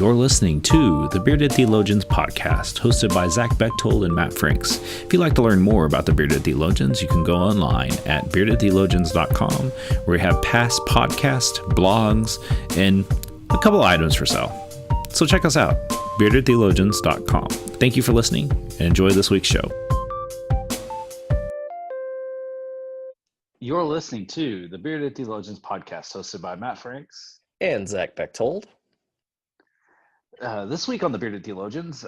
You're listening to the Bearded Theologians podcast, hosted by Zach Bechtold and Matt Franks. If you'd like to learn more about the Bearded Theologians, you can go online at beardedtheologians.com, where we have past podcasts, blogs, and a couple items for sale. So check us out, beardedtheologians.com. Thank you for listening, and enjoy this week's show. You're listening to the Bearded Theologians podcast, hosted by Matt Franks and Zach Bechtold. This week on the Bearded Theologians,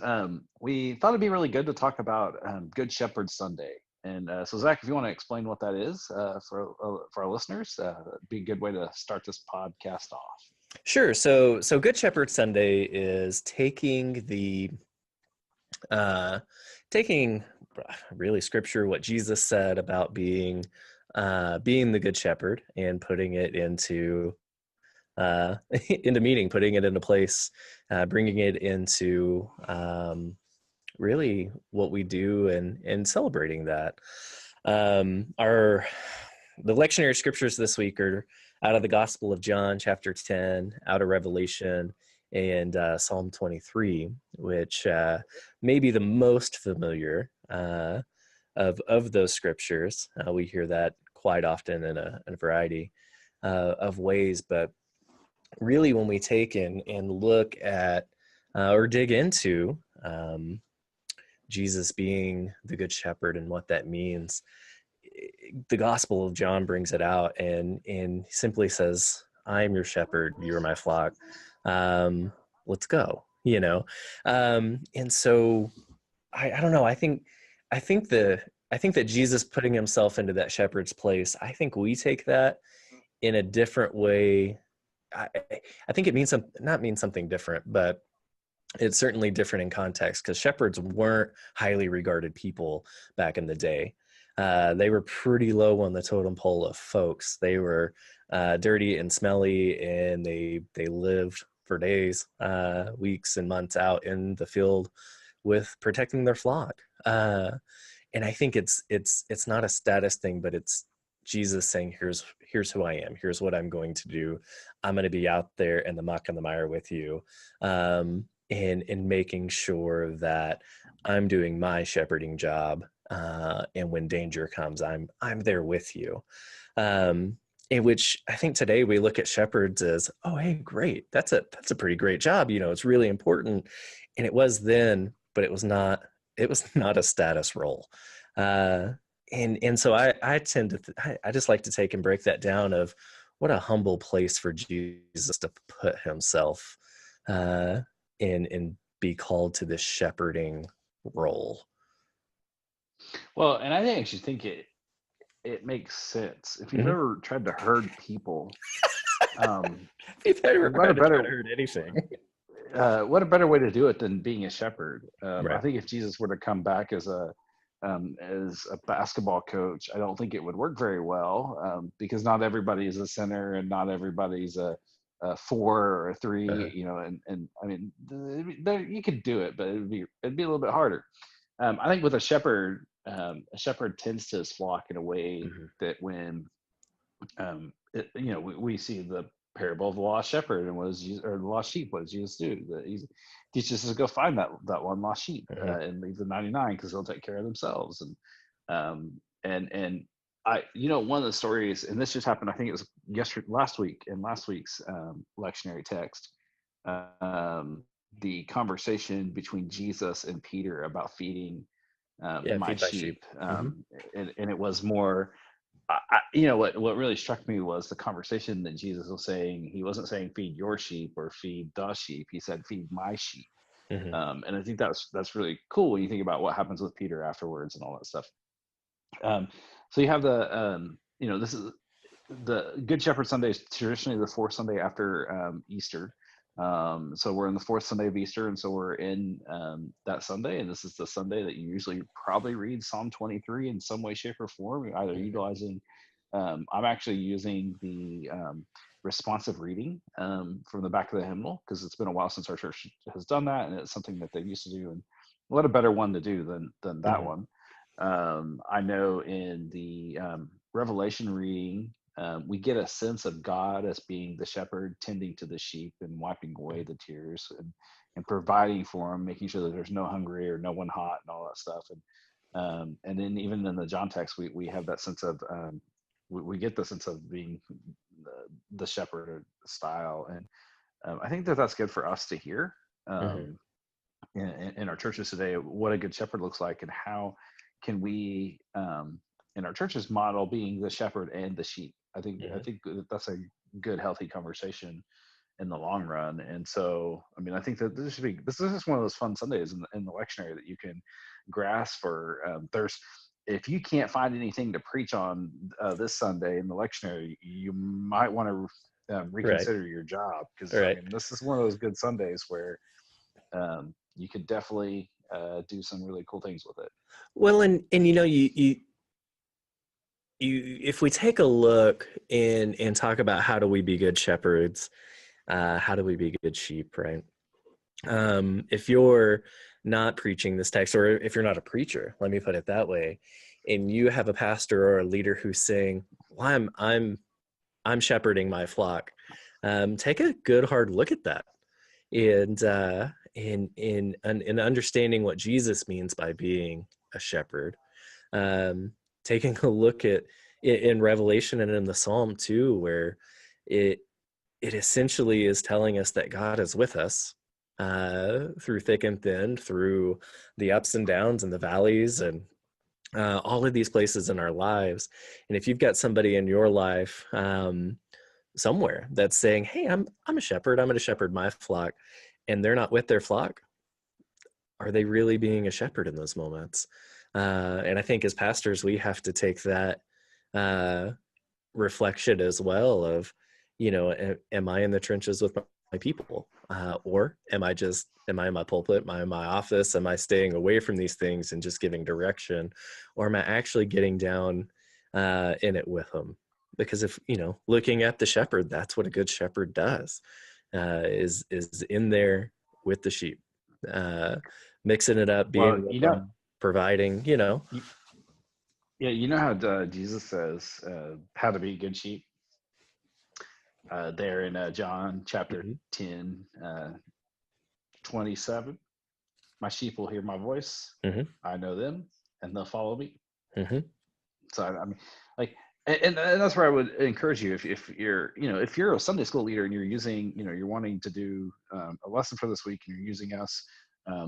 we thought it'd be really good to talk about Good Shepherd Sunday. And so, Zach, if you want to explain what that is for our listeners, it'd be a good way to start this podcast off. Sure. So Good Shepherd Sunday is taking really Scripture, what Jesus said about being the Good Shepherd, and putting it into meaning, putting it into place, bringing it into really what we do, and celebrating that. The lectionary scriptures this week are out of the Gospel of John, chapter 10, out of Revelation, and Psalm 23, which may be the most familiar of those scriptures. We hear that quite often in a variety of ways, but really when we take and look at or dig into Jesus being the Good Shepherd and what that means, the Gospel of John brings it out and simply says, "I am your shepherd, you are my flock. Let's go." And so I don't know. I think that Jesus putting himself into that shepherd's place, I think we take that in a different way. I think it means something different, but it's certainly different in context, because shepherds weren't highly regarded people back in the day. They were pretty low on the totem pole of folks. They were dirty and smelly, and they lived for days, weeks, and months out in the field with protecting their flock. And I think it's not a status thing, but it's Jesus saying, here's who I am. Here's what I'm going to do. I'm going to be out there in the muck and the mire with you, and making sure that I'm doing my shepherding job. And when danger comes, I'm there with you. In which I think today we look at shepherds as, oh, hey, great. That's a pretty great job. It's really important. And it was then, but it was not a status role. And so I tend to, I just like to take and break that down of what a humble place for Jesus to put himself and be called to this shepherding role. Well, and I actually think it makes sense. If you've ever tried to herd people, if you've ever tried to herd anything, what a better way to do it than being a shepherd. Right. I think if Jesus were to come back as a basketball coach, I don't think it would work very well, because not everybody is a center and not everybody's a 4 or a 3, and I mean, you could do it, but it'd be a little bit harder. I think with a shepherd tends to his flock in a way that when, we see the parable of the lost shepherd and the lost sheep. What does Jesus do? He teaches us to go find that one lost sheep and leave the 99, because they'll take care of themselves. And I, one of the stories, and this just happened, I think it was last week in last week's lectionary text, the conversation between Jesus and Peter about feeding my sheep. And it was more, what really struck me was the conversation that Jesus was saying. He wasn't saying feed your sheep or feed the sheep. He said feed my sheep. And I think that's really cool when you think about what happens with Peter afterwards and all that stuff. So you have this is the Good Shepherd Sunday is traditionally the fourth Sunday after Easter. So we're in the fourth Sunday of Easter, and so we're in that Sunday, and this is the Sunday that you usually probably read Psalm 23 in some way, shape, or form, either utilizing, I'm actually using the responsive reading from the back of the hymnal, because it's been a while since our church has done that, and it's something that they used to do, and what a better one to do than that one. I know in the Revelation reading, we get a sense of God as being the shepherd, tending to the sheep and wiping away the tears and providing for them, making sure that there's no hungry or no one hot and all that stuff. And then even in the John text, we have that sense of, we get the sense of being the shepherd style. And I think that that's good for us to hear in our churches today, what a good shepherd looks like, and how can we, in our churches, model being the shepherd and the sheep. I think that's a good, healthy conversation in the long run. And so, I mean, I think that this is one of those fun Sundays in the lectionary that you can grasp for. If you can't find anything to preach on this Sunday in the lectionary, you might want to reconsider your job, because I mean, this is one of those good Sundays where you could definitely do some really cool things with it. Well, and you know, you if we take a look and talk about how do we be good shepherds, how do we be good sheep, right? If you're not preaching this text, or if you're not a preacher, let me put it that way, and you have a pastor or a leader who's saying, well, I'm shepherding my flock, take a good hard look at that, and in understanding what Jesus means by being a shepherd, taking a look at in Revelation and in the Psalm too, where it essentially is telling us that God is with us through thick and thin, through the ups and downs and the valleys and all of these places in our lives. And if you've got somebody in your life somewhere that's saying, hey, I'm a shepherd, I'm going to shepherd my flock, and they're not with their flock, are they really being a shepherd in those moments? And I think as pastors, we have to take that reflection as well of, you know, am I in the trenches with my people? Or am I in my pulpit, am I in my office? Am I staying away from these things and just giving direction? Or am I actually getting down in it with them? Because if, you know, looking at the shepherd, that's what a good shepherd does, is in there with the sheep, mixing it up, being with them, providing, you know. Yeah, you know how Jesus says how to be a good sheep? There in John chapter 10, 27, my sheep will hear my voice. I know them and they'll follow me. So I mean, like, and that's where I would encourage you, if you're, you know, if you're a Sunday school leader and you're using, you know, you're wanting to do a lesson for this week and you're using us,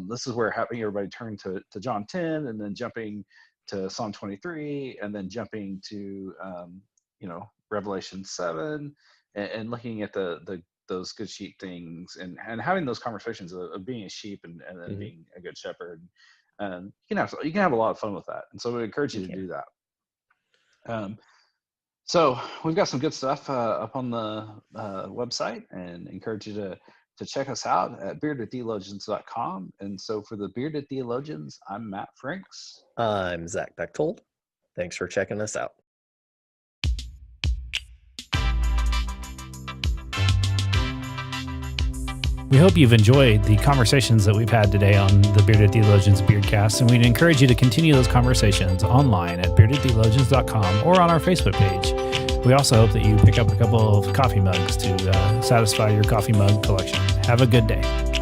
this is where having everybody turn to John 10 and then jumping to Psalm 23 and then jumping to you know, Revelation 7 and looking at those good sheep things and having those conversations of being a sheep and then being a good shepherd. You can have a lot of fun with that, and so we encourage you to do that. So we've got some good stuff up on the website, and encourage you to check us out at beardedtheologians.com. And so for the Bearded Theologians, I'm Matt Franks. I'm Zach Bechtold. Thanks for checking us out. We hope you've enjoyed the conversations that we've had today on the Bearded Theologians Beardcast, and we'd encourage you to continue those conversations online at beardedtheologians.com or on our Facebook page. We also hope that you pick up a couple of coffee mugs to satisfy your coffee mug collection. Have a good day.